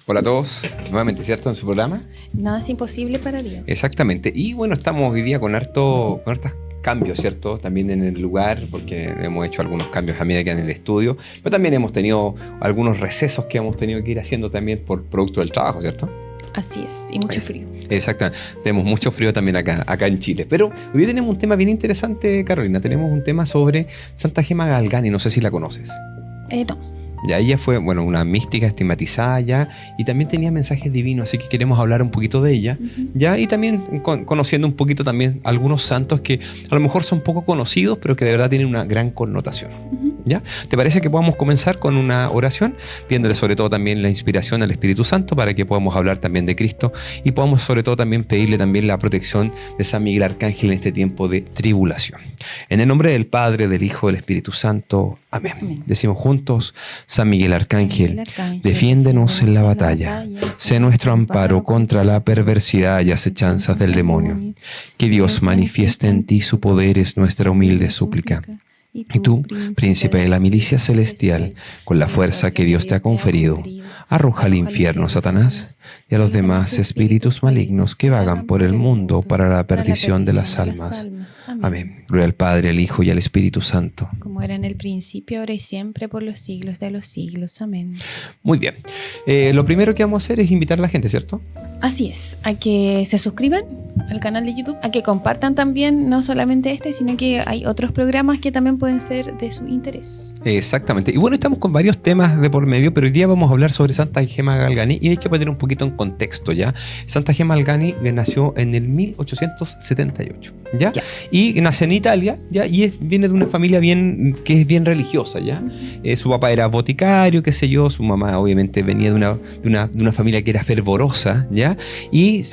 Hola a todos, nuevamente, ¿cierto? En su programa. Nada es imposible para Dios. Exactamente. Y bueno, estamos hoy día con hartos cambios, ¿cierto? También en el lugar, porque hemos hecho algunos cambios a medida que en el estudio, pero también hemos tenido algunos recesos que hemos tenido que ir haciendo también por producto del trabajo, ¿cierto? Así es, y mucho frío. Exacto, tenemos mucho frío también acá en Chile. Pero hoy día tenemos un tema bien interesante, Carolina. Tenemos un tema sobre Santa Gema Galgani, no sé si la conoces. No. Ya ella fue, bueno, una mística estigmatizada ya, y también tenía mensajes divinos, así que queremos hablar un poquito de ella, ya, y también conociendo un poquito también algunos santos que a lo mejor son poco conocidos, pero que de verdad tienen una gran connotación. ¿Ya? ¿Te parece que podamos comenzar con una oración? Pidiéndole sobre todo también la inspiración al Espíritu Santo para que podamos hablar también de Cristo y podamos sobre todo también pedirle también la protección de San Miguel Arcángel en este tiempo de tribulación. En el nombre del Padre, del Hijo, del Espíritu Santo. Amén. Amén. Decimos juntos: San Miguel Arcángel, defiéndenos en la batalla. Sé nuestro amparo contra la perversidad y acechanzas del demonio. Que Dios manifieste en ti su poder es nuestra humilde súplica. Y tú, príncipe de la milicia celestial, con la fuerza que Dios te ha conferido, arroja al infierno a Satanás y a los demás espíritus malignos que vagan por el mundo para la perdición de las almas. Amén. Gloria al Padre, al Hijo y al Espíritu Santo. Como era en el principio, ahora y siempre, por los siglos de los siglos. Amén. Muy bien. Lo primero que vamos a hacer es invitar a la gente, ¿cierto? Así es. A que se suscriban al canal de YouTube, a que compartan también, no solamente este, sino que hay otros programas que también pueden ser de su interés. Exactamente. Y bueno, estamos con varios temas de por medio, pero hoy día vamos a hablar sobre Santa Gema Galgani y hay que poner un poquito en contexto, ¿ya? Santa Gema Galgani nació en el 1878, ¿ya? Y nace en Italia, ¿ya? Y viene de una familia que es bien religiosa, ¿ya? Su papá era boticario, qué sé yo, su mamá obviamente venía de una familia que era fervorosa, ¿ya? Y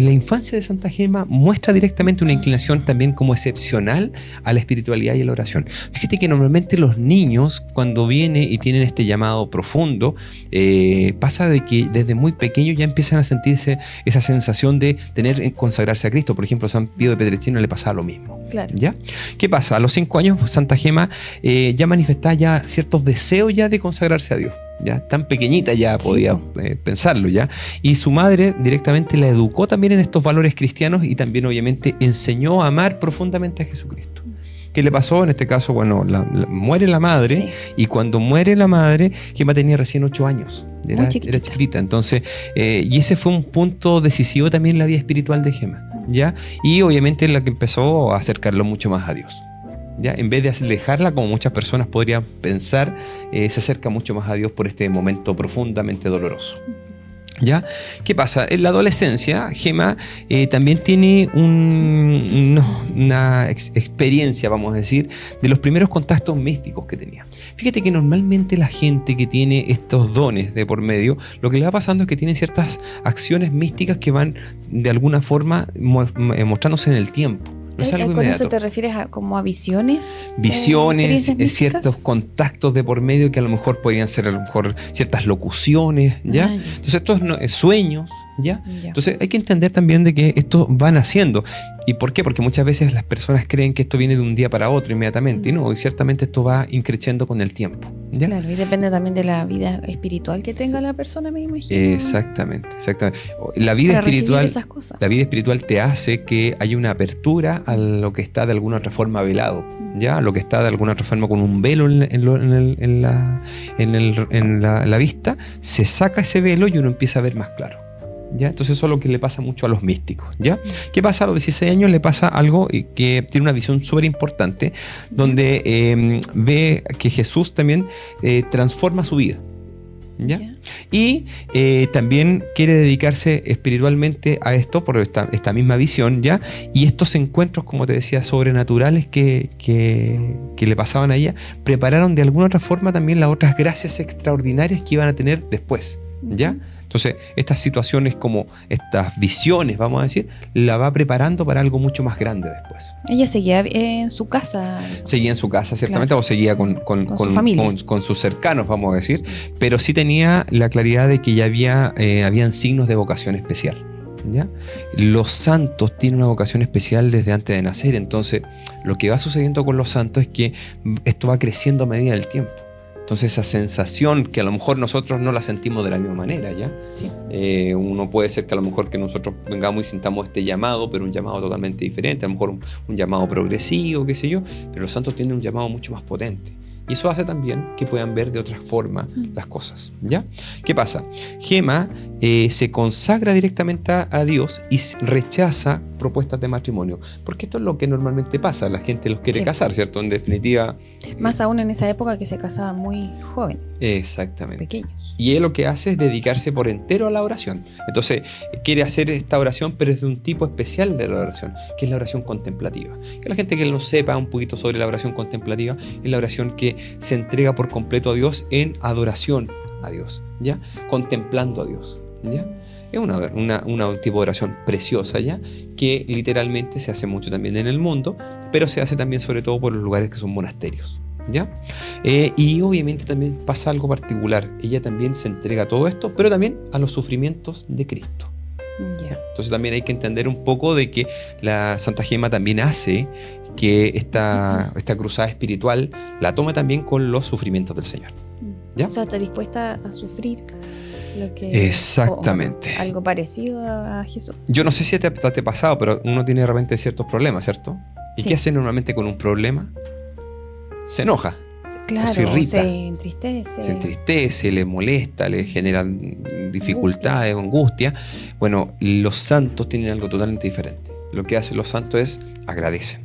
la infancia de Santa Gema muestra directamente una inclinación también como excepcional a la espiritualidad y a la oración. Fíjate que normalmente los niños, cuando vienen y tienen este llamado profundo, pasa de que desde muy pequeños ya empiezan a sentirse esa sensación de consagrarse a Cristo. Por ejemplo, a San Pío de Pietrelcina le pasaba lo mismo. Claro. ¿Ya? ¿Qué pasa? A los 5 años Santa Gema ya manifestaba ya ciertos deseos ya de consagrarse a Dios. ¿Ya? Tan pequeñita ya podía pensarlo, ¿ya? Y su madre directamente la educó también en estos valores cristianos y también obviamente enseñó a amar profundamente a Jesucristo. ¿Qué le pasó? En este caso, bueno, muere la madre, y cuando muere la madre, Gema tenía recién 8 años. Era chiquitita. Entonces, y ese fue un punto decisivo también en la vida espiritual de Gema, ¿ya? Y obviamente la que empezó a acercarlo mucho más a Dios. ¿Ya? En vez de alejarla, como muchas personas podrían pensar, se acerca mucho más a Dios por este momento profundamente doloroso. ¿Ya? ¿Qué pasa? En la adolescencia, Gema también tiene una experiencia, vamos a decir, de los primeros contactos místicos que tenía. Fíjate que normalmente la gente que tiene estos dones de por medio, lo que le va pasando es que tiene ciertas acciones místicas que van de alguna forma mostrándose en el tiempo. No es algo ¿Con inmediato. eso te refieres como a visiones? Visiones, ciertos contactos de por medio que a lo mejor podrían ser a lo mejor ciertas locuciones, ¿ya? Entonces estos sueños, ¿ya? Entonces hay que entender también de que esto van haciendo. ¿Y por qué? Porque muchas veces las personas creen que esto viene de un día para otro inmediatamente. Y no, y ciertamente esto va increciendo con el tiempo, ¿ya? Claro, y depende también de la vida espiritual que tenga la persona, me imagino. Exactamente. La vida espiritual te hace que haya una apertura a lo que está de alguna otra forma velado, ¿ya? Lo que está de alguna otra forma con un velo en la vista, se saca ese velo y uno empieza a ver más claro. ¿Ya? Entonces eso es lo que le pasa mucho a los místicos, ¿ya? ¿Qué pasa? A los 16 años le pasa algo que tiene una visión súper importante, donde ve que Jesús también transforma su vida, ¿ya? Y también quiere dedicarse espiritualmente a esto por esta misma visión, ¿ya? Y estos encuentros, como te decía, sobrenaturales que le pasaban a ella, prepararon de alguna otra forma también las otras gracias extraordinarias que iban a tener después, ¿ya? Entonces, estas situaciones como estas visiones, vamos a decir, la va preparando para algo mucho más grande después. Ella seguía en su casa. Seguía en su casa, ciertamente, claro. O seguía con su familia. Con sus cercanos, vamos a decir, pero sí tenía la claridad de que ya habían signos de vocación especial, ¿ya? Los santos tienen una vocación especial desde antes de nacer, entonces lo que va sucediendo con los santos es que esto va creciendo a medida del tiempo. Entonces esa sensación que a lo mejor nosotros no la sentimos de la misma manera, ¿ya? Sí. Uno puede ser que a lo mejor que nosotros vengamos y sintamos este llamado, pero un llamado totalmente diferente, a lo mejor un llamado progresivo, qué sé yo, pero los santos tienen un llamado mucho más potente. Y eso hace también que puedan ver de otra forma las cosas, ¿ya? ¿Qué pasa? Gema se consagra directamente a Dios y rechaza propuestas de matrimonio. Porque esto es lo que normalmente pasa. La gente los quiere casar, ¿cierto? En definitiva... Más aún en esa época que se casaban muy jóvenes. Exactamente. Pequeños. Y él lo que hace es dedicarse por entero a la oración. Entonces, quiere hacer esta oración, pero es de un tipo especial de la oración, que es la oración contemplativa. Que la gente que no sepa un poquito sobre la oración contemplativa, es la oración que se entrega por completo a Dios en adoración a Dios, ¿ya? Contemplando a Dios, ¿ya? Es un tipo de oración preciosa, ¿ya? Que literalmente se hace mucho también en el mundo, pero se hace también sobre todo por los lugares que son monasterios, ¿ya? Y obviamente también pasa algo particular. Ella también se entrega a todo esto, pero también a los sufrimientos de Cristo. Yeah. Entonces también hay que entender un poco de que la Santa Gema también hace que esta cruzada espiritual la tome también con los sufrimientos del Señor, ¿ya? O sea, está dispuesta a sufrir lo que... Exactamente. O algo parecido a Jesús. Yo no sé si te ha pasado, pero uno tiene de repente ciertos problemas, ¿cierto? ¿Y qué hace normalmente con un problema? Se enoja. Claro, se irrita, se entristece. Se entristece, le molesta, le genera dificultades, angustia. Bueno, los santos tienen algo totalmente diferente. Lo que hacen los santos es agradecen.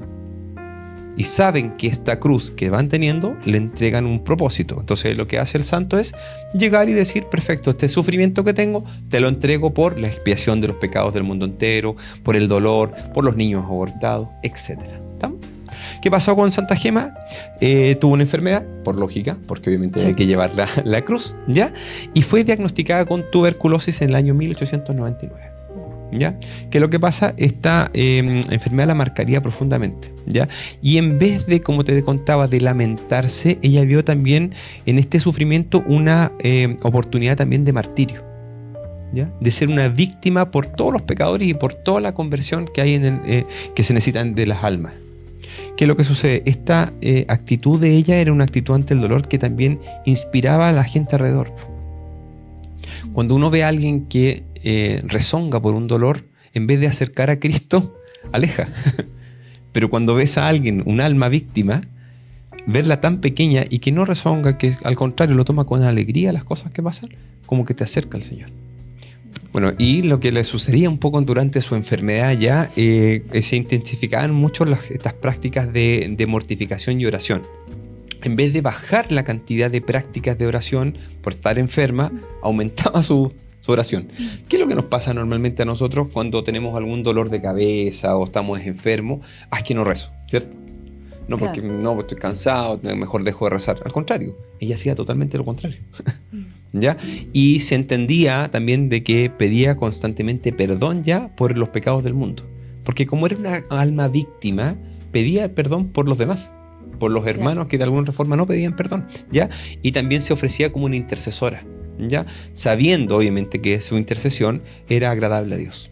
Y saben que esta cruz que van teniendo le entregan un propósito. Entonces lo que hace el santo es llegar y decir, perfecto, este sufrimiento que tengo te lo entrego por la expiación de los pecados del mundo entero, por el dolor, por los niños abortados, etc. ¿Estamos? ¿Qué pasó con Santa Gema? Tuvo una enfermedad, por lógica, porque obviamente hay que llevar la cruz, ¿ya? Y fue diagnosticada con tuberculosis en el año 1899, ¿ya? Que lo que pasa, esta enfermedad la marcaría profundamente, ¿ya? Y en vez de, como te contaba, de lamentarse, ella vio también en este sufrimiento una oportunidad también de martirio, ¿ya? De ser una víctima por todos los pecadores y por toda la conversión que hay que se necesitan de las almas. ¿Qué es lo que sucede? Esta actitud de ella era una actitud ante el dolor que también inspiraba a la gente alrededor. Cuando uno ve a alguien que rezonga por un dolor, en vez de acercar a Cristo, aleja. Pero cuando ves a alguien, un alma víctima, verla tan pequeña y que no rezonga, que al contrario lo toma con alegría las cosas que pasan, como que te acerca al Señor. Bueno, y lo que le sucedía un poco durante su enfermedad ya, se intensificaban mucho estas prácticas de mortificación y oración. En vez de bajar la cantidad de prácticas de oración por estar enferma, aumentaba su oración. ¿Qué es lo que nos pasa normalmente a nosotros cuando tenemos algún dolor de cabeza o estamos enfermos? Es que no rezo, ¿cierto? No, porque no, estoy cansado, mejor dejo de rezar. Al contrario, ella hacía totalmente lo contrario. ¿Ya? Y se entendía también de que pedía constantemente perdón ya por los pecados del mundo. Porque como era una alma víctima, pedía perdón por los demás, por los hermanos que de alguna forma no pedían perdón, ¿ya? Y también se ofrecía como una intercesora, ¿ya? Sabiendo obviamente que su intercesión era agradable a Dios,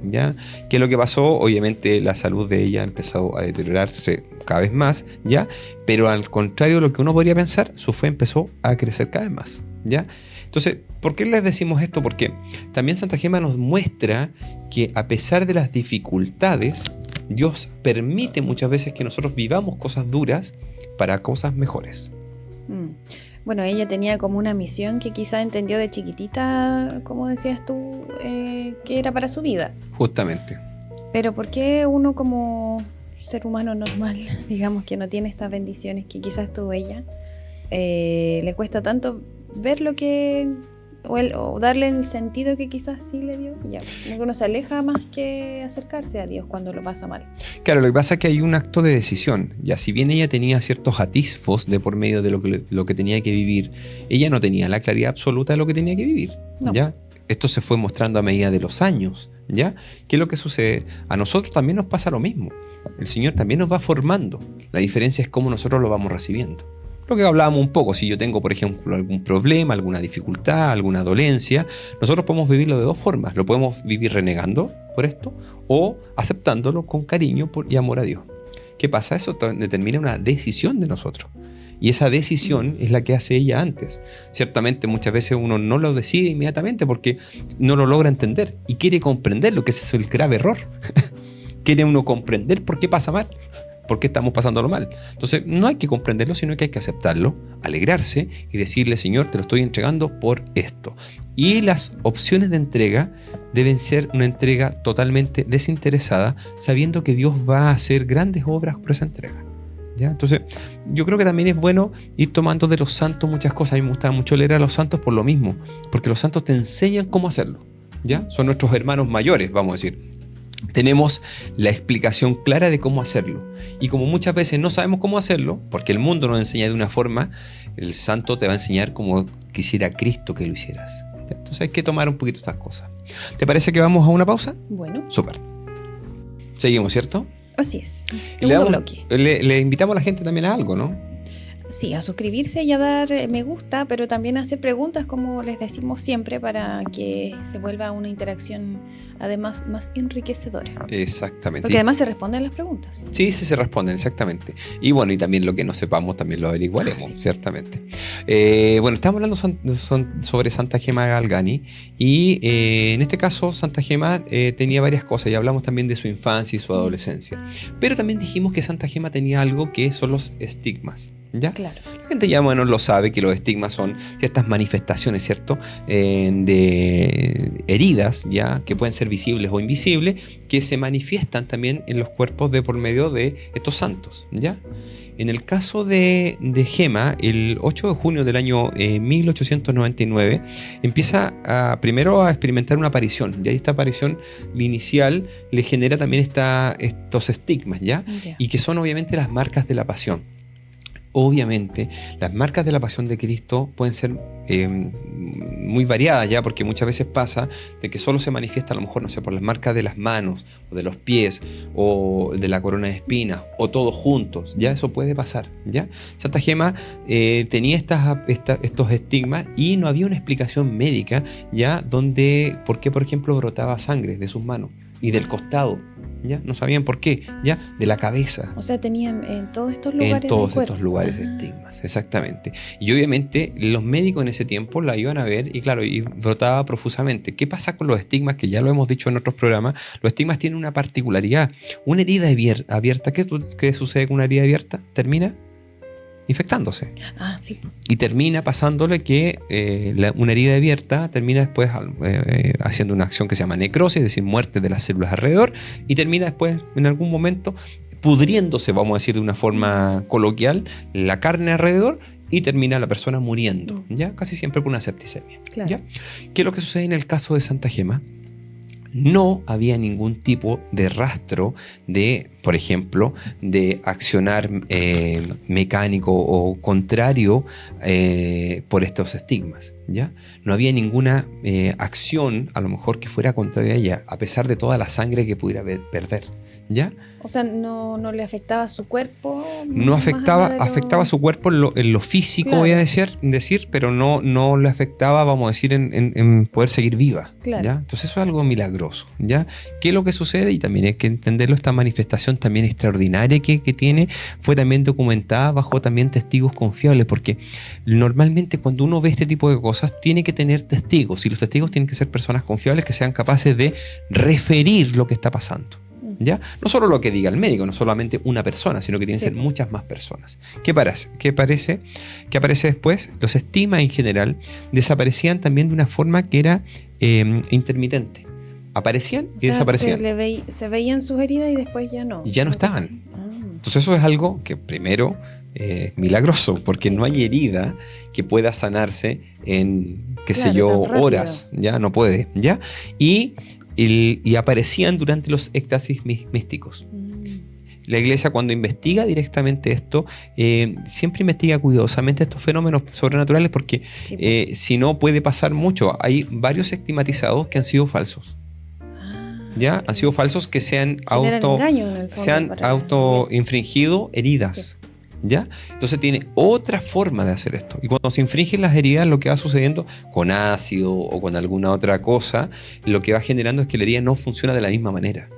¿ya? ¿Qué es lo que pasó? Obviamente la salud de ella empezó a deteriorarse cada vez más, ¿ya? Pero al contrario de lo que uno podría pensar, su fe empezó a crecer cada vez más, ¿ya? Entonces, ¿por qué les decimos esto? Porque también Santa Gema nos muestra que a pesar de las dificultades, Dios permite muchas veces que nosotros vivamos cosas duras para cosas mejores. Bueno, ella tenía como una misión que quizá entendió de chiquitita, como decías tú, que era para su vida. Justamente. Pero ¿por qué uno como ser humano normal, digamos que no tiene estas bendiciones que quizás tuvo ella, le cuesta tanto ver lo que... O darle el sentido que quizás sí le dio? Ya, uno se aleja más que acercarse a Dios cuando lo pasa mal. Claro, lo que pasa es que hay un acto de decisión. Ya, si bien ella tenía ciertos atisbos de por medio de lo que tenía que vivir, ella no tenía la claridad absoluta de lo que tenía que vivir. No. ¿Ya? Esto se fue mostrando a medida de los años, ¿ya? ¿Qué es lo que sucede? A nosotros también nos pasa lo mismo. El Señor también nos va formando. La diferencia es cómo nosotros lo vamos recibiendo. Lo que hablábamos un poco, si yo tengo, por ejemplo, algún problema, alguna dificultad, alguna dolencia, nosotros podemos vivirlo de dos formas. Lo podemos vivir renegando por esto o aceptándolo con cariño y amor a Dios. ¿Qué pasa? Eso determina una decisión de nosotros. Y esa decisión es la que hace ella antes. Ciertamente muchas veces uno no lo decide inmediatamente porque no lo logra entender y quiere comprenderlo, que ese es el grave error. Quiere uno comprender por qué pasa mal, por qué estamos pasándolo mal. Entonces no hay que comprenderlo, sino que hay que aceptarlo, alegrarse y decirle: Señor, te lo estoy entregando por esto. Y las opciones de entrega deben ser una entrega totalmente desinteresada, sabiendo que Dios va a hacer grandes obras por esa entrega. ¿Ya? Entonces, yo creo que también es bueno ir tomando de los santos muchas cosas. A mí me gustaba mucho leer a los santos por lo mismo, porque los santos te enseñan cómo hacerlo. ¿Ya? Son nuestros hermanos mayores, vamos a decir. Tenemos la explicación clara de cómo hacerlo. Y como muchas veces no sabemos cómo hacerlo, porque el mundo nos enseña de una forma, el santo te va a enseñar como quisiera Cristo que lo hicieras. ¿Ya? Entonces hay que tomar un poquito estas cosas. ¿Te parece que vamos a una pausa? Bueno. Súper. Seguimos, ¿cierto? Así es. Segundo bloque. Le invitamos a la gente también a algo, ¿no? Sí, a suscribirse y a dar me gusta, pero también a hacer preguntas, como les decimos siempre, para que se vuelva una interacción además más enriquecedora. Exactamente. Porque además se responden las preguntas. Sí, se responden, exactamente. Y bueno, y también lo que no sepamos también lo averiguaremos, sí. Ciertamente. Bueno, estamos hablando sobre Santa Gema Galgani y en este caso Santa Gema tenía varias cosas y hablamos también de su infancia y su adolescencia. Pero también dijimos que Santa Gema tenía algo que son los estigmas. ¿Ya? Claro. La gente ya bueno lo sabe, que los estigmas son ciertas manifestaciones, ¿cierto? De heridas, ¿ya? Que pueden ser visibles o invisibles, que se manifiestan también en los cuerpos de por medio de estos santos, ¿ya? En el caso de Gema, el 8 de junio del año 1899, empieza primero a experimentar una aparición, y esta aparición inicial le genera también estos estigmas, ¿ya? Yeah. Y que son obviamente las marcas de la pasión. Obviamente, las marcas de la pasión de Cristo pueden ser muy variadas ya, porque muchas veces pasa de que solo se manifiesta a lo mejor, no sé, por las marcas de las manos, o de los pies, o de la corona de espinas, o todos juntos, ya eso puede pasar, ¿ya? Santa Gema tenía estos estigmas y no había una explicación médica, ya, por qué, por ejemplo, brotaba sangre de sus manos y del costado. ¿Ya? No sabían por qué, ¿ya? De la cabeza. O sea, tenían en todos estos lugares. En todos estos lugares de estigmas, exactamente. Y obviamente los médicos en ese tiempo la iban a ver y claro, y brotaba profusamente. ¿Qué pasa con los estigmas? Que ya lo hemos dicho en otros programas. Los estigmas tienen una particularidad. Una herida abierta, ¿qué sucede con una herida abierta? Termina infectándose. Ah, sí. Y termina pasándole que una herida abierta termina después haciendo una acción que se llama necrosis, es decir, muerte de las células alrededor, y termina después, en algún momento, pudriéndose, vamos a decir de una forma coloquial, la carne alrededor, y termina la persona muriendo, ¿ya? Casi siempre por una septicemia. Claro. ¿Ya? ¿Qué es lo que sucede en el caso de Santa Gema? No había ningún tipo de rastro de, por ejemplo, de accionar mecánico o contrario por estos estigmas, ¿ya? No había ninguna acción, a lo mejor, que fuera contraria a ella, a pesar de toda la sangre que pudiera perder, ¿ya? O sea, no le afectaba a su cuerpo. No afectaba su cuerpo en lo físico, claro. Voy a decir, pero no le afectaba, vamos a decir, en poder seguir viva. Claro. ¿Ya? Entonces eso es algo milagroso, ¿ya? ¿Qué es lo que sucede? Y también hay que entenderlo, esta manifestación también extraordinaria que tiene, fue también documentada bajo también testigos confiables, porque normalmente cuando uno ve este tipo de cosas tiene que tener testigos, y los testigos tienen que ser personas confiables que sean capaces de referir lo que está pasando. ¿Ya? No solo lo que diga el médico, no solamente una persona, sino que tienen que ser muchas más personas. ¿Qué aparece después? Los estigmas en general desaparecían también de una forma que era intermitente. Aparecían y desaparecían. Se veían sus heridas y después ya no. Y ya no estaban. Entonces eso es algo que primero es milagroso, porque no hay herida que pueda sanarse en, horas. Ya no puede. ¿Ya? Y aparecían durante los éxtasis místicos. La Iglesia, cuando investiga directamente esto, siempre investiga cuidadosamente estos fenómenos sobrenaturales, porque si no puede pasar mucho. Hay varios estigmatizados que han sido falsos. ¿Ya? Han sido falsos que se han autoinfringido heridas. Sí. ¿Ya? Entonces tiene otra forma de hacer esto. Y cuando se infringen las heridas, lo que va sucediendo con ácido o con alguna otra cosa, lo que va generando es que la herida no funciona de la misma manera.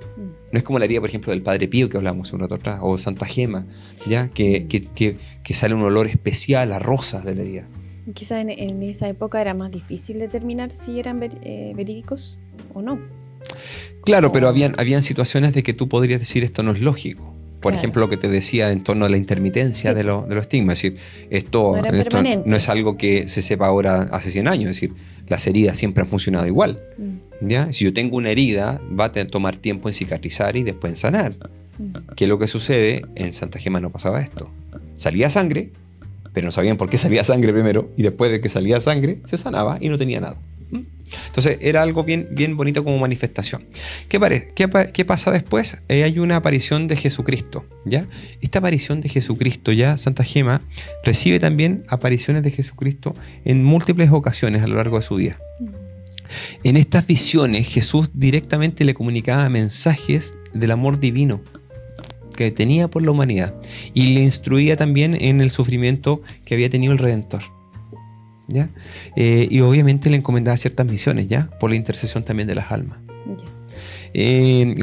No es como la herida, por ejemplo, del Padre Pío que hablamos un rato atrás, o Santa Gema, ¿ya? Que sale un olor especial a rosas de la herida. Quizá en esa época era más difícil determinar si eran verídicos o no. Claro, pero habían situaciones de que tú podrías decir esto no es lógico. Por Claro. ejemplo, lo que te decía en torno a la intermitencia Sí. de los estigmas. Es decir, esto No era permanente. no es algo que se sepa ahora hace 100 años. Es decir, las heridas siempre han funcionado igual. ¿Ya? Si yo tengo una herida, va a tomar tiempo en cicatrizar y después en sanar. ¿Qué es lo que sucede? En Santa Gema no pasaba esto. Salía sangre, pero no sabían por qué salía sangre primero, y después de que salía sangre, se sanaba y no tenía nada. Entonces era algo bien, bien bonito como manifestación. ¿Qué pasa después? Hay una aparición de Jesucristo, ¿ya? Esta aparición de Jesucristo, ya Santa Gema recibe también apariciones de Jesucristo en múltiples ocasiones a lo largo de su vida. En estas visiones Jesús directamente le comunicaba mensajes del amor divino que tenía por la humanidad y le instruía también en el sufrimiento que había tenido el Redentor, ¿ya? Y obviamente le encomendaba ciertas misiones, ¿ya? Por la intercesión también de las almas.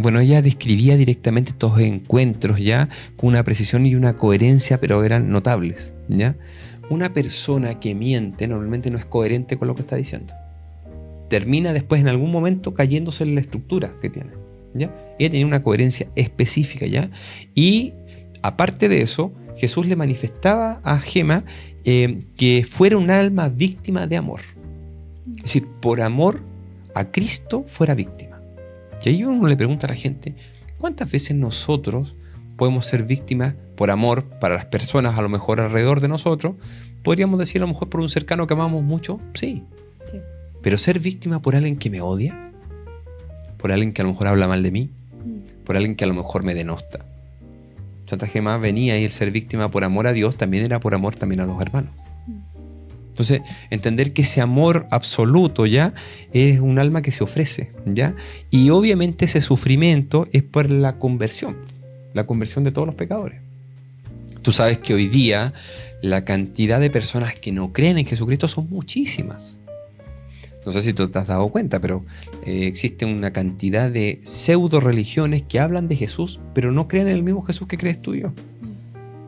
Bueno, ella describía directamente estos encuentros, ¿ya? Con una precisión y una coherencia, pero eran notables, ¿ya? Una persona que miente normalmente no es coherente con lo que está diciendo. Termina después en algún momento cayéndose en la estructura que tiene, ¿ya? Ella tenía una coherencia específica, ¿ya? Y aparte de eso, Jesús le manifestaba a Gema que fuera un alma víctima de amor. Es decir, por amor a Cristo fuera víctima. Y ahí uno le pregunta a la gente, ¿cuántas veces nosotros podemos ser víctimas por amor para las personas a lo mejor alrededor de nosotros? Podríamos decir a lo mejor por un cercano que amamos mucho, sí. Pero ser víctima por alguien que me odia, por alguien que a lo mejor habla mal de mí, por alguien que a lo mejor me denosta. Santa Gema venía y el ser víctima por amor a Dios también era por amor también a los hermanos. Entonces, entender que ese amor absoluto ya es un alma que se ofrece, ¿ya? Y obviamente ese sufrimiento es por la conversión de todos los pecadores. Tú sabes que hoy día la cantidad de personas que no creen en Jesucristo son muchísimas. No sé si tú te has dado cuenta, pero existe una cantidad de pseudo religiones que hablan de Jesús, pero no creen en el mismo Jesús que crees tú y yo.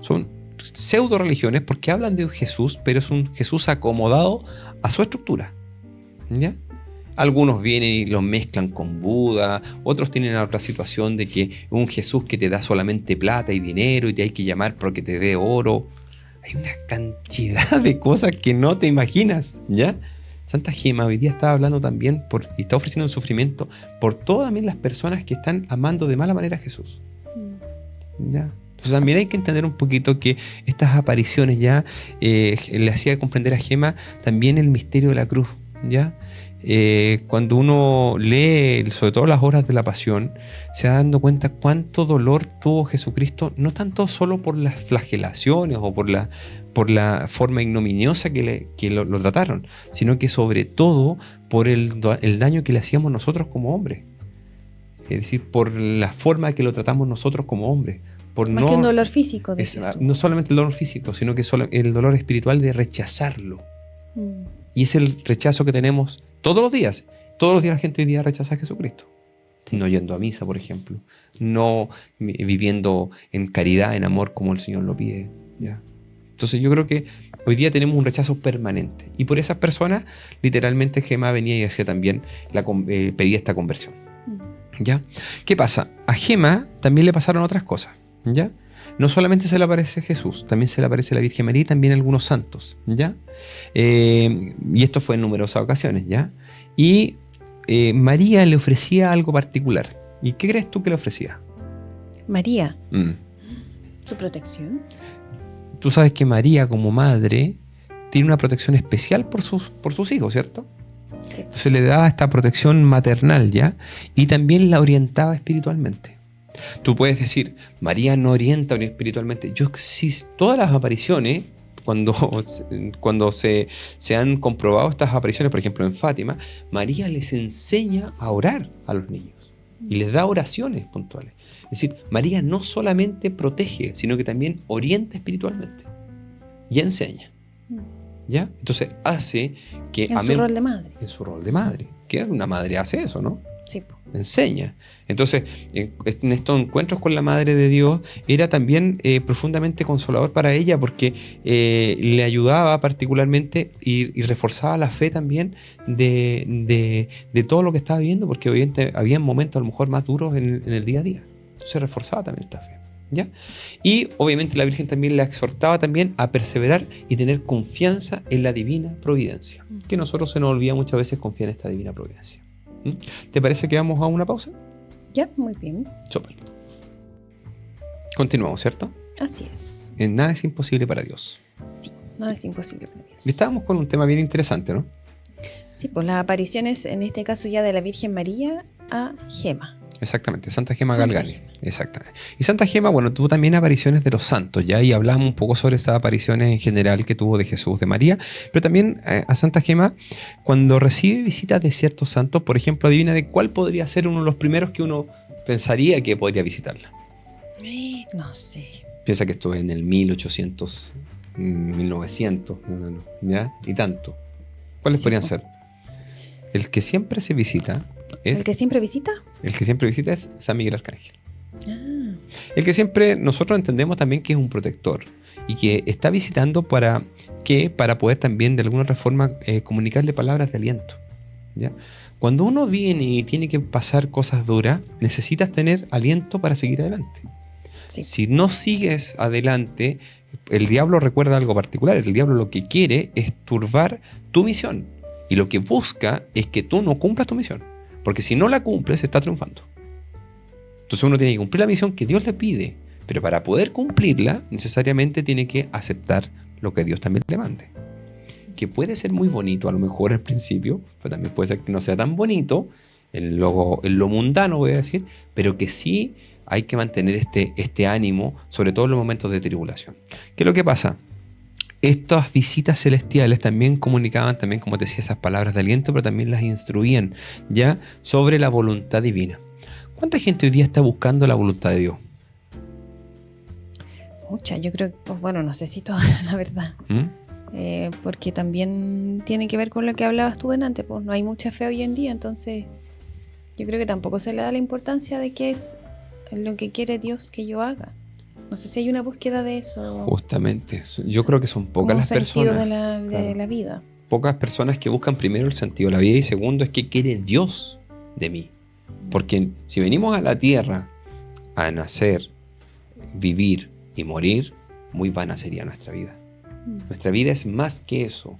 Son pseudo religiones porque hablan de un Jesús, pero es un Jesús acomodado a su estructura, ¿ya? Algunos vienen y los mezclan con Buda, otros tienen otra situación de que un Jesús que te da solamente plata y dinero y te hay que llamar porque te dé oro. Hay una cantidad de cosas que no te imaginas, ¿ya? Santa Gema hoy día está hablando también y está ofreciendo un sufrimiento por todas también las personas que están amando de mala manera a Jesús, ¿ya? Entonces también hay que entender un poquito que estas apariciones ya le hacía comprender a Gema también el misterio de la cruz, ¿ya? Cuando uno lee sobre todo las obras de la Pasión, se va dando cuenta cuánto dolor tuvo Jesucristo, no tanto solo por las flagelaciones o por la forma ignominiosa que lo trataron, sino que sobre todo por el daño que le hacíamos nosotros como hombres. Es decir, por la forma que lo tratamos nosotros como hombres. Más que un dolor físico. No solamente el dolor físico, sino que el dolor espiritual de rechazarlo. Y es el rechazo que tenemos todos los días. Todos los días la gente hoy día rechaza a Jesucristo. Sí. No yendo a misa, por ejemplo. No viviendo en caridad, en amor, como el Señor lo pide, ¿ya? Entonces yo creo que hoy día tenemos un rechazo permanente. Y por esas personas, literalmente Gema venía y hacía también, pedía esta conversión, ¿ya? ¿Qué pasa? A Gema también le pasaron otras cosas, ¿ya? No solamente se le aparece Jesús, también se le aparece la Virgen María y también algunos santos, ¿ya? Y esto fue en numerosas ocasiones, ¿ya? Y María le ofrecía algo particular. ¿Y qué crees tú que le ofrecía? María. ¿Su protección? Tú sabes que María como madre tiene una protección especial por sus hijos, ¿cierto? Sí. Entonces le daba esta protección maternal, ¿ya? Y también la orientaba espiritualmente. Tú puedes decir, María no orienta espiritualmente. Yo sí, todas las apariciones, cuando se han comprobado estas apariciones, por ejemplo en Fátima, María les enseña a orar a los niños y les da oraciones puntuales. Es decir, María no solamente protege, sino que también orienta espiritualmente y enseña, ¿ya? Entonces hace que... En su rol de madre. En su rol de madre. ¿Qué una madre hace eso, no? Sí, po. enseña. Entonces, en estos encuentros con la Madre de Dios era también profundamente consolador para ella porque le ayudaba particularmente y reforzaba la fe también de todo lo que estaba viviendo, porque obviamente había momentos a lo mejor más duros en el día a día. Entonces reforzaba también esta fe. ¿Ya? Y obviamente la Virgen también la exhortaba también a perseverar y tener confianza en la divina providencia, que nosotros se nos olvida muchas veces confiar en esta divina providencia. ¿Te parece que vamos a una pausa? Ya, muy bien. Súper. Continuamos, ¿cierto? Así es. Nada es imposible para Dios. Sí, nada es imposible para Dios. Y estábamos con un tema bien interesante, ¿no? Sí, pues las apariciones, en este caso ya de la Virgen María a Gema. Exactamente, Santa Gema Santa Galgani. Gema. Exactamente. Y Santa Gema, bueno, tuvo también apariciones de los santos, ¿ya? Y hablamos un poco sobre estas apariciones en general que tuvo de Jesús, de María, pero también a Santa Gema, cuando recibe visitas de ciertos santos, por ejemplo, adivina de cuál podría ser uno de los primeros que uno pensaría que podría visitarla. No sé. Piensa que esto es en el 1800, 1900, ¿ya? Y tanto. ¿Cuáles Sí, podrían po. ser? El que siempre se visita es... ¿El que siempre visita? El que siempre visita es San Miguel Arcángel. Ah, El que siempre nosotros entendemos también que es un protector y que está visitando para poder también de alguna otra forma comunicarle palabras de aliento. ¿Ya? Cuando uno viene y tiene que pasar cosas duras, necesitas tener aliento para seguir adelante. sí. Si no sigues adelante, el diablo recuerda algo particular. El diablo lo que quiere es turbar tu misión. Y lo que busca es que tú no cumplas tu misión. Porque si no la cumples, está triunfando. Entonces uno tiene que cumplir la misión que Dios le pide. Pero para poder cumplirla, necesariamente tiene que aceptar lo que Dios también le mande. Que puede ser muy bonito a lo mejor al principio, pero también puede ser que no sea tan bonito en lo mundano, voy a decir, pero que sí hay que mantener este ánimo, sobre todo en los momentos de tribulación. ¿Qué es lo que pasa? Estas visitas celestiales también comunicaban, también, como te decía, esas palabras de aliento, pero también las instruían ya sobre la voluntad divina. ¿Cuánta gente hoy día está buscando la voluntad de Dios? Mucha, yo creo, pues, bueno, no sé si toda, la verdad. Porque también tiene que ver con lo que hablabas tú delante, pues no hay mucha fe hoy en día, entonces yo creo que tampoco se le da la importancia de qué es lo que quiere Dios que yo haga. No sé si hay una búsqueda de eso. Justamente, yo creo que son pocas como las sentido personas. de Claro. la vida. Pocas personas que buscan primero el sentido de la vida y segundo es qué quiere Dios de mí. Porque si venimos a la tierra a nacer, vivir y morir, muy vana sería nuestra vida. Nuestra vida es más que eso.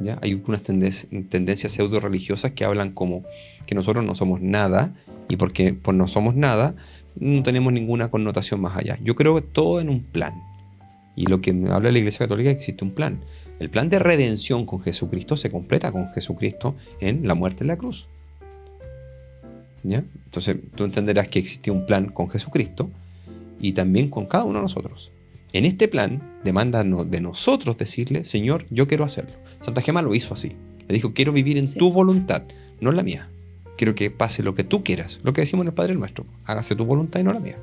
¿Ya? Hay unas tendencias pseudo religiosas que hablan como que nosotros no somos nada y porque por no somos nada no tenemos ninguna connotación más allá. Yo creo que todo en un plan. Y lo que habla la Iglesia Católica es que existe un plan. El plan de redención con Jesucristo se completa con Jesucristo en la muerte en la cruz. ¿Ya? Entonces tú entenderás que existe un plan con Jesucristo y también con cada uno de nosotros. En este plan demanda de nosotros decirle, Señor, yo quiero hacerlo. Santa Gema lo hizo así. Le dijo, quiero vivir en tu voluntad, no en la mía. Quiero que pase lo que tú quieras. Lo que decimos en el Padre Nuestro. Hágase tu voluntad y no la mía.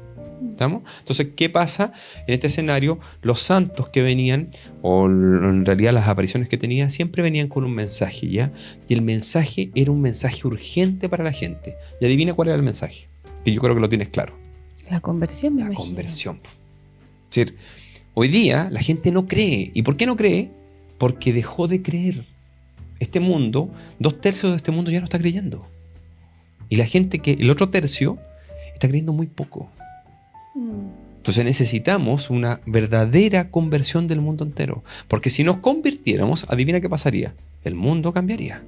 ¿Estamos? Entonces, ¿qué pasa en este escenario? Los santos que venían, o en realidad las apariciones que tenía, siempre venían con un mensaje, ¿ya? Y el mensaje era un mensaje urgente para la gente. Y adivina cuál era el mensaje. Que yo creo que lo tienes claro. La conversión, me La imagino. conversión. Es decir, hoy día la gente no cree. ¿Y por qué no cree? Porque dejó de creer. Este mundo, 2/3 de este mundo ya no está creyendo. Y la gente el otro tercio está creyendo muy poco. Entonces necesitamos una verdadera conversión del mundo entero. Porque si nos convirtiéramos, adivina qué pasaría. El mundo cambiaría.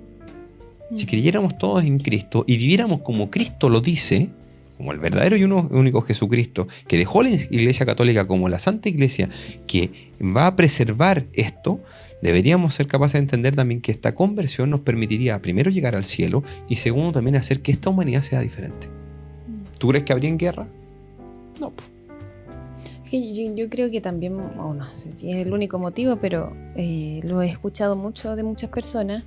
Si creyéramos todos en Cristo y viviéramos como Cristo lo dice, como el verdadero y único Jesucristo, que dejó la Iglesia Católica como la Santa Iglesia, que va a preservar esto, deberíamos ser capaces de entender también que esta conversión nos permitiría primero llegar al cielo y segundo también hacer que esta humanidad sea diferente. ¿Tú crees que habría guerra? No. Yo creo que también, no sé si es el único motivo, pero lo he escuchado mucho de muchas personas,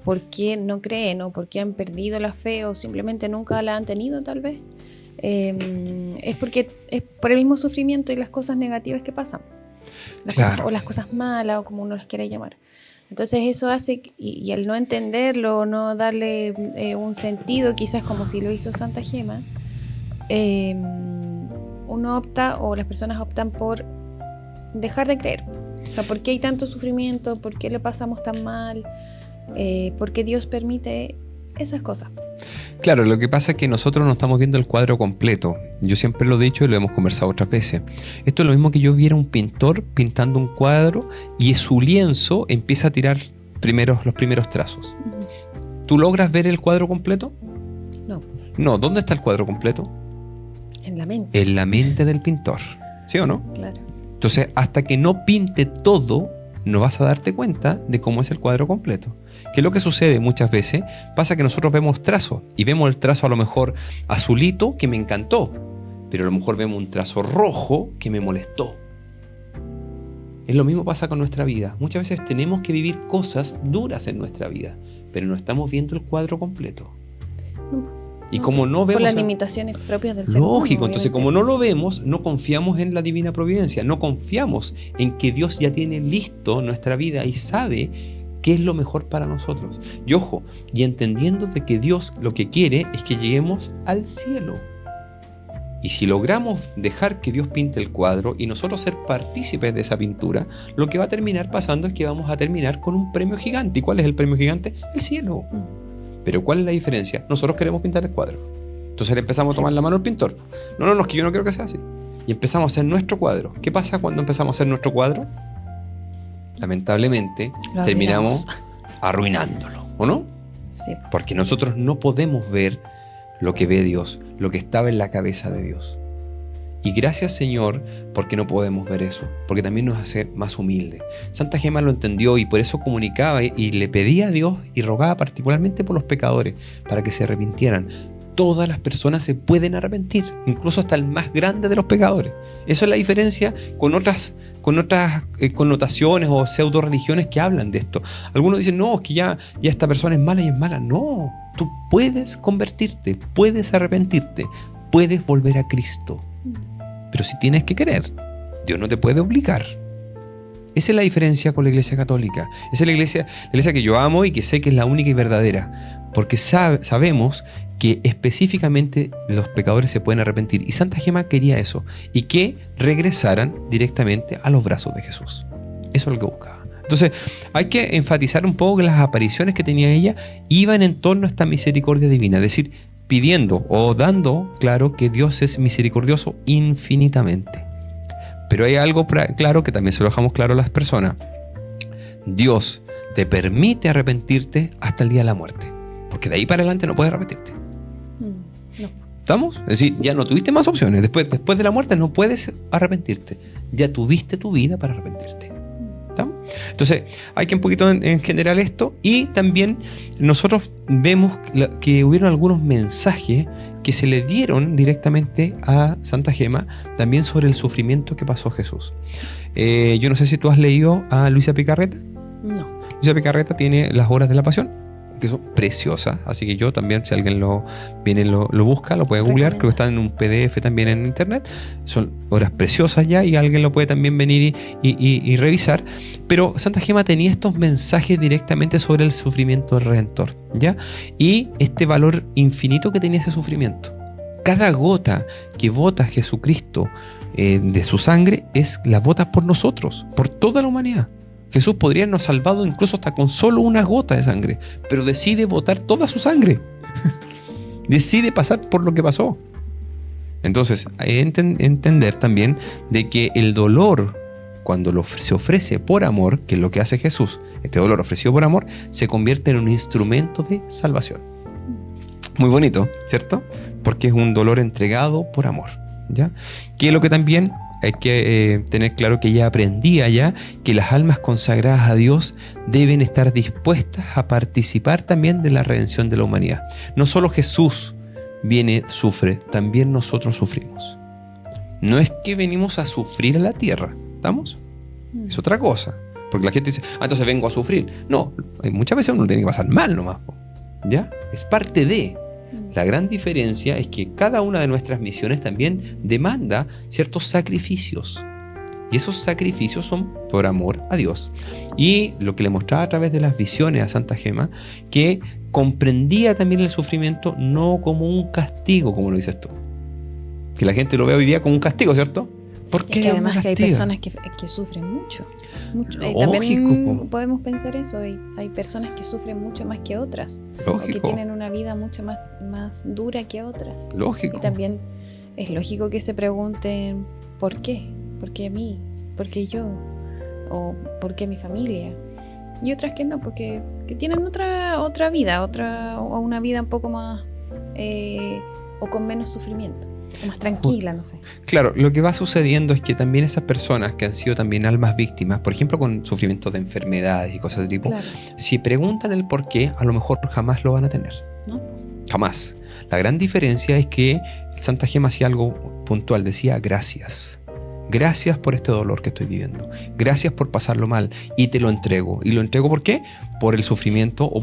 por qué no creen o por qué han perdido la fe o simplemente nunca la han tenido tal vez, es porque es por el mismo sufrimiento y las cosas negativas que pasan. Claro. O las cosas malas o como uno las quiera llamar. Entonces eso hace, y al no entenderlo, no darle un sentido, quizás como si lo hizo Santa Gema, uno opta, o las personas optan por dejar de creer. O sea, ¿por qué hay tanto sufrimiento? ¿Por qué le pasamos tan mal? ¿Por qué Dios permite esas cosas? Claro, lo que pasa es que nosotros no estamos viendo el cuadro completo. Yo siempre lo he dicho y lo hemos conversado otras veces. Esto es lo mismo que yo viera un pintor pintando un cuadro y su lienzo empieza a tirar los primeros trazos. ¿Tú logras ver el cuadro completo? No. No, ¿dónde está el cuadro completo? En la mente. En la mente del pintor. ¿Sí o no? Claro. Entonces, hasta que no pinte todo, no vas a darte cuenta de cómo es el cuadro completo. Que lo que sucede muchas veces, pasa que nosotros vemos trazos, y vemos el trazo a lo mejor azulito que me encantó, pero a lo mejor vemos un trazo rojo que me molestó. Es lo mismo pasa con nuestra vida. Muchas veces tenemos que vivir cosas duras en nuestra vida, pero no estamos viendo el cuadro completo. Y como no vemos... Por las limitaciones propias del ser humano. Lógico, entonces como no lo vemos, no confiamos en la divina providencia, no confiamos en que Dios ya tiene listo nuestra vida y sabe qué es lo mejor para nosotros. Y ojo, y entendiendo de que Dios lo que quiere es que lleguemos al cielo. Y si logramos dejar que Dios pinte el cuadro y nosotros ser partícipes de esa pintura, lo que va a terminar pasando es que vamos a terminar con un premio gigante. ¿Y cuál es el premio gigante? El cielo. Pero ¿cuál es la diferencia? Nosotros queremos pintar el cuadro. Entonces le empezamos a tomar la mano al pintor. No, es que yo no quiero que sea así. Y empezamos a hacer nuestro cuadro. ¿Qué pasa cuando empezamos a hacer nuestro cuadro? Lamentablemente terminamos arruinándolo, ¿o no? Sí. Porque nosotros no podemos ver lo que ve Dios, lo que estaba en la cabeza de Dios. Y gracias, Señor, porque no podemos ver eso, porque también nos hace más humildes. Santa Gema lo entendió y por eso comunicaba y le pedía a Dios y rogaba particularmente por los pecadores, para que se arrepintieran. Todas las personas se pueden arrepentir, incluso hasta el más grande de los pecadores. Eso es la diferencia con otras connotaciones o pseudo religiones que hablan de esto. Algunos dicen, no, es que ya esta persona es mala y es mala. No, tú puedes convertirte, puedes arrepentirte, puedes volver a Cristo. Pero si tienes que querer, Dios no te puede obligar. Esa es la diferencia con la Iglesia Católica. Esa es la iglesia que yo amo y que sé que es la única y verdadera. Porque sabemos que específicamente los pecadores se pueden arrepentir. Y Santa Gema quería eso. Y que regresaran directamente a los brazos de Jesús. Eso es lo que buscaba. Entonces, hay que enfatizar un poco que las apariciones que tenía ella iban en torno a esta misericordia divina. Es decir, pidiendo o dando claro que Dios es misericordioso infinitamente. Pero hay algo claro que también se lo dejamos claro a las personas. Dios te permite arrepentirte hasta el día de la muerte. Porque de ahí para adelante no puedes arrepentirte. No. ¿Estamos? Es decir, ya no tuviste más opciones. Después de la muerte no puedes arrepentirte. Ya tuviste tu vida para arrepentirte. ¿Estamos? Entonces, hay que un poquito en general esto. Y también nosotros vemos que hubieron algunos mensajes que se le dieron directamente a Santa Gema también sobre el sufrimiento que pasó Jesús. Yo no sé si tú has leído a Luisa Picarreta. No. Luisa Picarreta tiene Las Horas de la Pasión, que son preciosas, así que yo también, si alguien lo busca, lo puede googlear, creo que están en un PDF también en internet, son horas preciosas ya y alguien lo puede también venir y revisar. Pero Santa Gema tenía estos mensajes directamente sobre el sufrimiento del Redentor, ¿ya? Y este valor infinito que tenía ese sufrimiento. Cada gota que bota Jesucristo de su sangre la bota por nosotros, por toda la humanidad. Jesús podría habernos salvado incluso hasta con solo una gota de sangre, pero decide botar toda su sangre. Decide pasar por lo que pasó. Entonces, hay que entender también de que el dolor, cuando se ofrece por amor, que es lo que hace Jesús, este dolor ofrecido por amor, se convierte en un instrumento de salvación. Muy bonito, ¿cierto? Porque es un dolor entregado por amor, ¿ya? Que es lo que también hay que tener claro que ella aprendía ya que las almas consagradas a Dios deben estar dispuestas a participar también de la redención de la humanidad. No solo Jesús sufre, también nosotros sufrimos. No es que venimos a sufrir a la tierra, ¿estamos? Es otra cosa. Porque la gente dice, entonces vengo a sufrir. No, muchas veces uno tiene que pasar mal nomás, ¿ya? Es parte de... La gran diferencia es que cada una de nuestras misiones también demanda ciertos sacrificios. Y esos sacrificios son por amor a Dios. Y lo que le mostraba a través de las visiones a Santa Gema, que comprendía también el sufrimiento no como un castigo, como lo dices tú. Que la gente lo ve hoy día como un castigo, ¿cierto? ¿Por qué es que además que hay castiga? personas que sufren mucho. Lógico, También po. podemos pensar eso. Hay personas que sufren mucho más que otras. O que Lógico. tienen una vida mucho más dura que otras. Lógico. Y también es lógico que se pregunten ¿por qué? ¿Por qué a mí? ¿Por qué yo? ¿O por qué mi familia? Y otras que no, porque que tienen otra vida, o una vida un poco más o con menos sufrimiento, o más tranquila, no sé. Claro, lo que va sucediendo es que también esas personas que han sido también almas víctimas, por ejemplo con sufrimientos de enfermedades y cosas de tipo, Claro, si preguntan el por qué, a lo mejor jamás lo van a tener. ¿no? Jamás. La gran diferencia es que Santa Gema hacía algo puntual, decía gracias. Gracias por este dolor que estoy viviendo. Gracias por pasarlo mal. Y te lo entrego. ¿Y lo entrego por qué? Por el sufrimiento o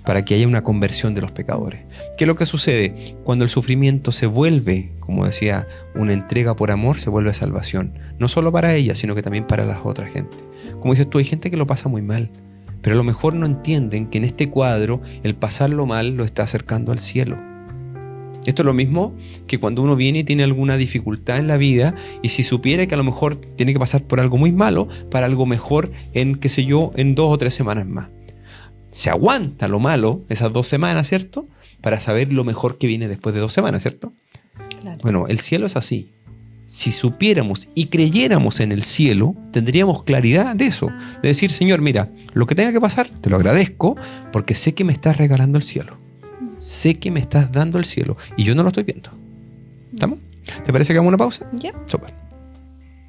para que haya una conversión de los pecadores. ¿Qué es lo que sucede? Cuando el sufrimiento se vuelve, como decía, una entrega por amor, se vuelve salvación. No solo para ella, sino que también para las otras gente. Como dices tú, hay gente que lo pasa muy mal. Pero a lo mejor no entienden que en este cuadro el pasarlo mal lo está acercando al cielo. Esto es lo mismo que cuando uno viene y tiene alguna dificultad en la vida y si supiera que a lo mejor tiene que pasar por algo muy malo para algo mejor en, qué sé yo, en 2 o 3 semanas más. Se aguanta lo malo esas 2 semanas, ¿cierto? Para saber lo mejor que viene después de 2 semanas, ¿cierto? Claro. Bueno, el cielo es así. Si supiéramos y creyéramos en el cielo, tendríamos claridad de eso. De decir, Señor, mira, lo que tenga que pasar, te lo agradezco porque sé que me estás regalando el cielo. Sé que me estás dando el cielo y yo no lo estoy viendo. ¿Estamos? ¿Te parece que hagamos una pausa? Ya, Súper.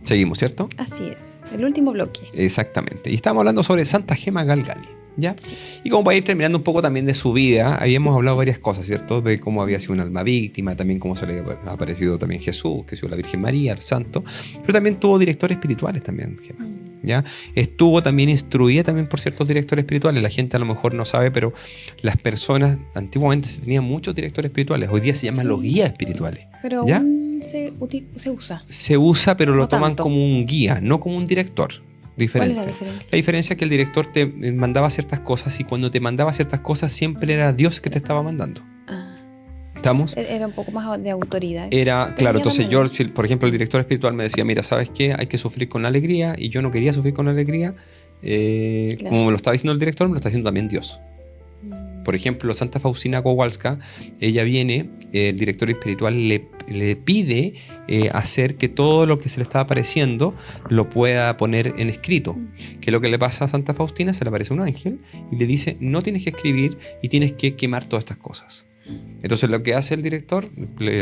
Seguimos, ¿cierto? así es. El último bloque. Exactamente. Y estábamos hablando sobre Santa Gema Galgani, ¿ya? Sí. Y como para ir terminando un poco también de su vida, habíamos hablado varias cosas, ¿cierto? De cómo había sido un alma víctima, también cómo se le ha aparecido también Jesús, que ha sido la Virgen María, el Santo, pero también tuvo directores espirituales también, Gema. ¿Ya? Estuvo también instruida también por ciertos directores espirituales. La gente a lo mejor no sabe, pero las personas, antiguamente se tenían muchos directores espirituales. Hoy día se llaman los guías espirituales. Pero ¿Ya? aún se usa. Se usa, pero lo No toman tanto. como un guía, no como un director. Diferente. ¿Cuál es la diferencia? La diferencia es que el director te mandaba ciertas cosas y cuando te mandaba ciertas cosas siempre era Dios que te estaba mandando. Ah, ¿Estamos? era un poco más de autoridad. Era, claro, entonces también. yo, por ejemplo, el director espiritual me decía, mira, ¿sabes qué? Hay que sufrir con alegría y yo no quería sufrir con alegría. Claro. Como me lo estaba diciendo el director, me lo está diciendo también Dios. Por ejemplo, Santa Faustina Kowalska, ella viene, el director espiritual le pide hacer que todo lo que se le está apareciendo lo pueda poner en escrito. Que lo que le pasa a Santa Faustina, se le aparece un ángel y le dice, no tienes que escribir y tienes que quemar todas estas cosas. Entonces lo que hace el director,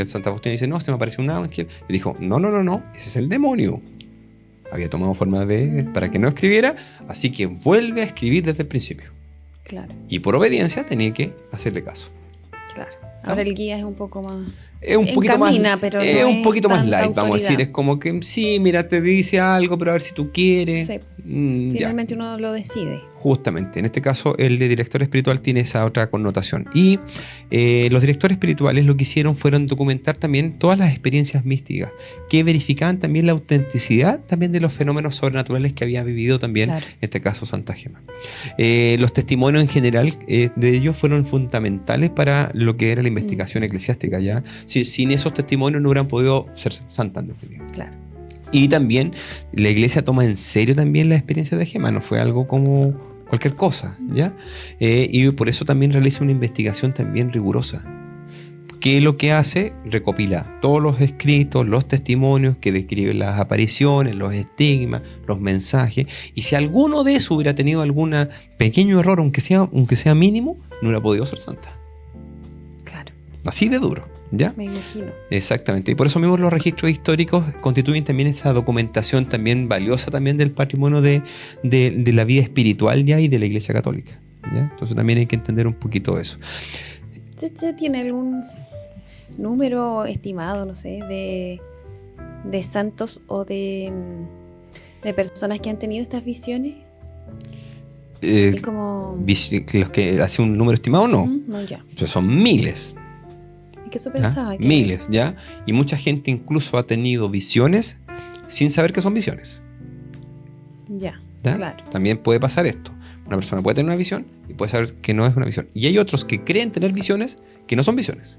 Santa Faustina dice, no, se me apareció un ángel. Y dijo, no, ese es el demonio. Había tomado forma para que no escribiera, así que vuelve a escribir desde el principio. Claro, Y por obediencia tenía que hacerle caso. claro. Ahora el guía es un poco más... Es un poquito Encamina, más, pero es no un es poquito más tanta light, vamos a decir. autoridad. Es como que sí, mira, te dice algo, pero a ver si tú quieres. Sí. Ya. Finalmente uno lo decide. Justamente, en este caso el de director espiritual tiene esa otra connotación. Y los directores espirituales lo que hicieron fueron documentar también todas las experiencias místicas, que verificaban también la autenticidad también de los fenómenos sobrenaturales que había vivido también, Claro. en este caso Santa Gema. Los testimonios en general de ellos fueron fundamentales para lo que era la investigación eclesiástica. ¿Ya? Sin esos testimonios no hubieran podido ser santas. Claro. Y también la iglesia toma en serio también la experiencia de Gema, no fue algo como cualquier cosa, ¿ya? Y por eso también realiza una investigación también rigurosa. ¿Qué es lo que hace? Recopila todos los escritos, los testimonios que describen las apariciones, los estigmas, los mensajes, y si alguno de eso hubiera tenido algún pequeño error, aunque sea mínimo, no hubiera podido ser santa. Claro, Así de duro, ¿ya? me imagino. Exactamente, y por eso mismo los registros históricos constituyen también esa documentación también valiosa también del patrimonio de la vida espiritual ya y de la Iglesia Católica, ¿ya? Entonces también hay que entender un poquito eso. ¿Ya tiene algún número estimado, no sé, de santos o de personas que han tenido estas visiones? Así como... Los que hace un número estimado, no, No, ya. o sea, son miles. Es que eso ¿Ya? pensaba que... Miles, ¿ya? Y mucha gente incluso ha tenido visiones sin saber que son visiones. Ya, ¿Ya? claro. También puede pasar esto. Una persona puede tener una visión y puede saber que no es una visión. Y hay otros que creen tener visiones que no son visiones.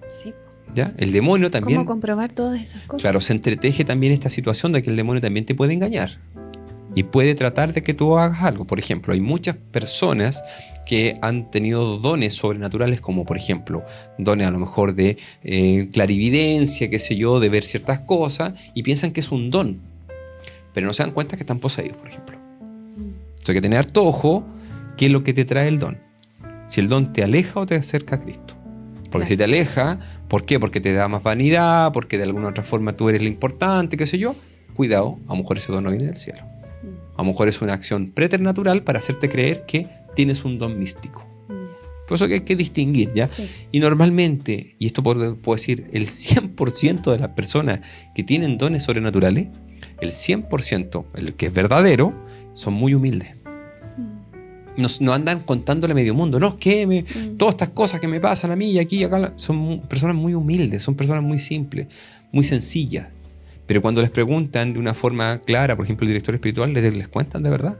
Sí. ¿Ya? El demonio también... ¿Cómo comprobar todas esas cosas? Claro, se entreteje también esta situación de que el demonio también te puede engañar y puede tratar de que tú hagas algo. Por ejemplo, hay muchas personas que han tenido dones sobrenaturales, como por ejemplo, dones a lo mejor de clarividencia, qué sé yo, de ver ciertas cosas, y piensan que es un don, pero no se dan cuenta que están poseídos, por ejemplo. Entonces hay que tener harto ojo qué es lo que te trae el don. Si el don te aleja o te acerca a Cristo. Porque si te aleja, ¿por qué? Porque te da más vanidad, porque de alguna otra forma tú eres lo importante, qué sé yo. Cuidado, a lo mejor ese don no viene del cielo. A lo mejor es una acción preternatural para hacerte creer que tienes un don místico. Por eso que hay que distinguir, ¿ya? Sí. Y normalmente, y esto puedo decir, el 100% de las personas que tienen dones sobrenaturales, el 100%, el que es verdadero, son muy humildes. No andan contándole a medio mundo, no, es que todas estas cosas que me pasan a mí y aquí y acá, son personas muy humildes, son personas muy simples, muy sencillas. Pero cuando les preguntan de una forma clara, por ejemplo, el director espiritual, les cuentan de verdad.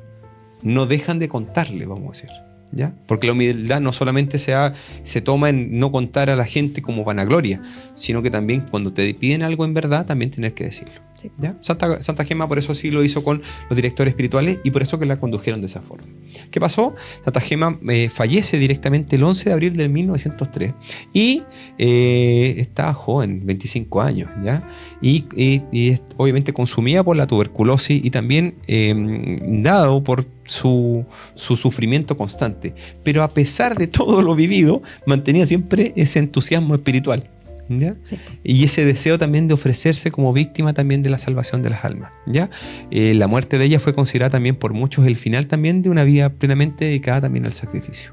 No dejan de contarle, vamos a decir. ¿Ya? Porque la humildad no solamente se toma en no contar a la gente como vanagloria, sino que también cuando te piden algo en verdad, también tener que decirlo. Sí. ¿Ya? Santa Gema por eso sí lo hizo con los directores espirituales y por eso que la condujeron de esa forma. ¿Qué pasó? Santa Gema fallece directamente el 11 de abril de 1903 y estaba joven, 25 años, ¿ya? Y obviamente consumida por la tuberculosis y también dado por su sufrimiento constante. Pero a pesar de todo lo vivido, mantenía siempre ese entusiasmo espiritual. ¿Ya? Sí. Y ese deseo también de ofrecerse como víctima también de la salvación de las almas. ¿Ya? La muerte de ella fue considerada también por muchos el final también de una vida plenamente dedicada también al sacrificio.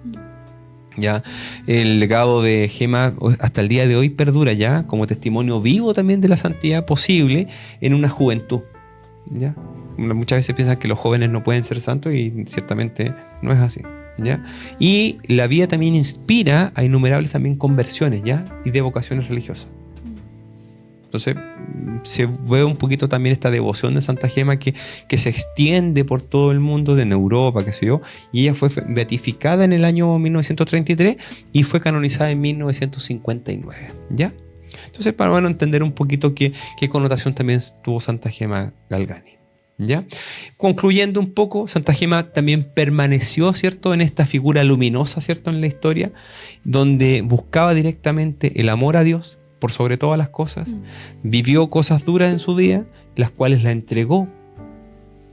¿Ya? El legado de Gema hasta el día de hoy perdura ya como testimonio vivo también de la santidad posible en una juventud. ¿Ya? Muchas veces piensan que los jóvenes no pueden ser santos y ciertamente no es así. ¿Ya? Y la vida también inspira a innumerables también conversiones, ¿ya? Y de vocaciones religiosas. Entonces se ve un poquito también esta devoción de Santa Gema que se extiende por todo el mundo, en Europa, qué sé yo, y ella fue beatificada en el año 1933 y fue canonizada en 1959, ¿ya? Entonces para bueno, entender un poquito qué connotación también tuvo Santa Gema Galgani. ¿Ya? Concluyendo un poco, Santa Gema también permaneció, ¿cierto?, en esta figura luminosa, ¿cierto?, en la historia, donde buscaba directamente el amor a Dios por sobre todas las cosas, vivió cosas duras en su día, las cuales la entregó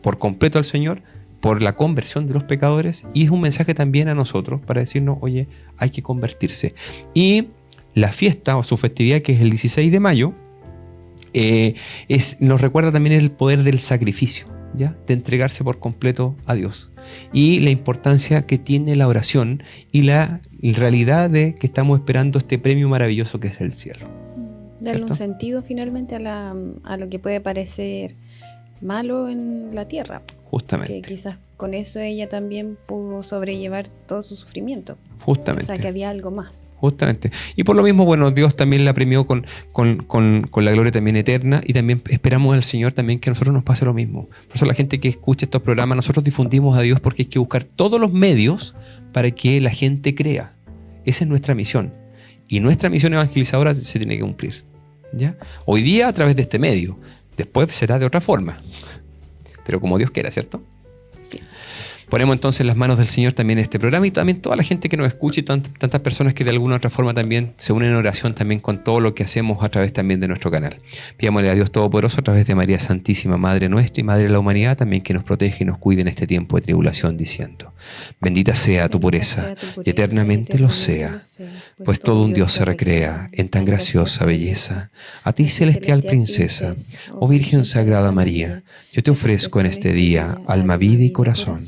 por completo al Señor por la conversión de los pecadores, y es un mensaje también a nosotros para decirnos, oye, hay que convertirse. Y la fiesta o su festividad, que es el 16 de mayo, nos recuerda también el poder del sacrificio, ¿ya? De entregarse por completo a Dios y la importancia que tiene la oración y la realidad de que estamos esperando este premio maravilloso que es el cielo. Darle ¿Cierto? un sentido finalmente a lo que puede parecer malo en la tierra. Justamente. Que quizás con eso ella también pudo sobrellevar todo su sufrimiento. Justamente. O sea, que había algo más. Justamente. Y por lo mismo, bueno, Dios también la premió con la gloria también eterna, y también esperamos al Señor también que a nosotros nos pase lo mismo. Por eso la gente que escucha estos programas, nosotros difundimos a Dios porque hay que buscar todos los medios para que la gente crea. Esa es nuestra misión. Y nuestra misión evangelizadora se tiene que cumplir. ¿Ya? Hoy día a través de este medio. Después será de otra forma. Pero como Dios quiera, ¿cierto? Sí. Ponemos entonces en las manos del Señor también este programa y también toda la gente que nos escucha y tantas personas que de alguna u otra forma también se unen en oración también con todo lo que hacemos a través también de nuestro canal. Pidámosle a Dios Todopoderoso a través de María Santísima, Madre nuestra y Madre de la humanidad, también que nos proteja y nos cuide en este tiempo de tribulación, diciendo: bendita sea tu pureza y eternamente lo sea, pues todo un Dios se recrea en tan graciosa belleza. A ti, celestial princesa, oh Virgen Sagrada María, yo te ofrezco en este día alma, vida y corazón.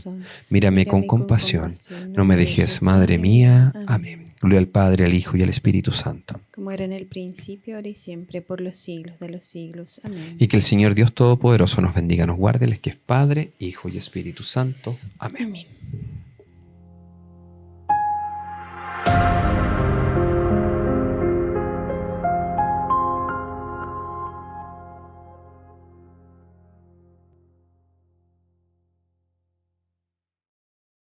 Mírame con compasión, no me dejes, Madre mía. Amén. Gloria al Padre, al Hijo y al Espíritu Santo. Como era en el principio, ahora y siempre, por los siglos de los siglos. Amén. Y que el Señor Dios Todopoderoso nos bendiga, nos guarde, el que es Padre, Hijo y Espíritu Santo. Amén. Amén.